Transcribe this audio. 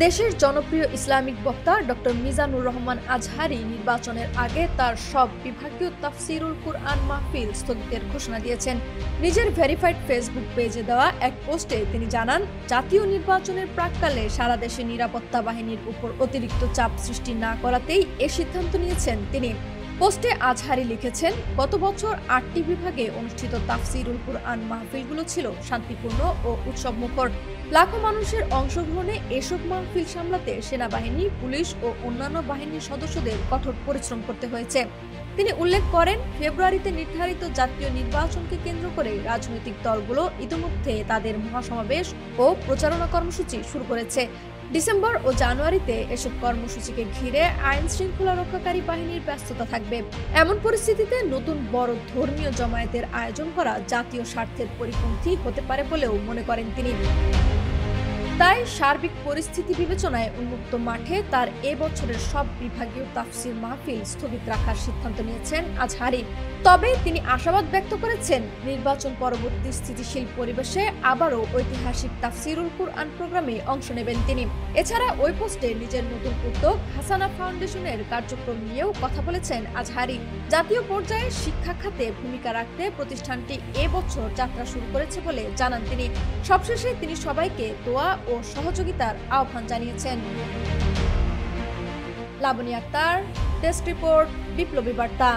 দেশের জনপ্রিয় ইসলামিক বক্তা ডক্টর মিজানুর রহমান আজহারী নির্বাচনের আগে তার সব বিভাগীয় তাফসিরুল কুরআন মাহফিল স্থগিতের ঘোষণা দিয়েছেন। নিজের ভেরিফাইড ফেসবুক পেজে দেওয়া এক পোস্টে তিনি জানান, জাতীয় নির্বাচনের প্রাক্কালে সারা দেশে নিরাপত্তা বাহিনীর উপর অতিরিক্ত চাপ সৃষ্টি না করাতেই এ সিদ্ধান্ত নিয়েছেন তিনি। পোস্টে আজহারী লিখেছেন, গত বছর ৮টি বিভাগে অনুষ্ঠিত তাফসিরুল কুরআন মাহফিলগুলো ছিল শান্তিপূর্ণ ও উৎসবমুখর। লাখো মানুষের অংশগ্রহণে এসব মাহফিল সামলাতে সেনাবাহিনী, পুলিশ ও অন্যান্য বাহিনীর সদস্যদের কঠোর পরিশ্রম করতে হয়েছে। তিনি উল্লেখ করেন, ফেব্রুয়ারিতে নির্ধারিত জাতীয় নির্বাচনকে কেন্দ্র করে রাজনৈতিক দলগুলো ইতিমধ্যে তাদের মহাসমাবেশ ও প্রচারণা কর্মসূচি শুরু করেছে। ডিসেম্বর ও জানুয়ারিতে এসব কর্মসূচিকে ঘিরে আইন শৃঙ্খলা রক্ষাকারী বাহিনীর ব্যস্ততা থাকবে। এমন পরিস্থিতিতে নতুন বড় ধর্মীয় জমায়েতের আয়োজন করা জাতীয় স্বার্থের পরিপন্থী হতে পারে বলেও মনে করেন তিনি। তাই সার্বিক পরিস্থিতি বিবেচনায় উন্মুক্ত মাঠে তার এবছরের সব বিভাগীয় তাফসির মাহফিল স্থগিত রাখার সিদ্ধান্ত নিয়েছেন আজহারী। তবে তিনি আশাবাদ ব্যক্ত করেছেন, নির্বাচন পরবর্তী স্থিতিশীল পরিবেশে আবারও ঐতিহাসিক তাফসিরুল কুরআন প্রোগ্রামে অংশ নেবেন তিনি। এছাড়া ওই পোস্টে নিজের নতুন উদ্যোগ হাসানা ফাউন্ডেশনের কার্যক্রম নিয়েও কথা বলেছেন আজহারী। জাতীয় পর্যায়ে শিক্ষা খাতে ভূমিকা রাখতে প্রতিষ্ঠানটি এবছর যাত্রা শুরু করেছে বলে জানান তিনি। সবশেষে তিনি সবাইকে দোয়া ও সহযোগিতার আহ্বান জানিয়েছেন। লাবনী আক্তার, ডেস্ক রিপোর্ট, বিপ্লবী বার্তা।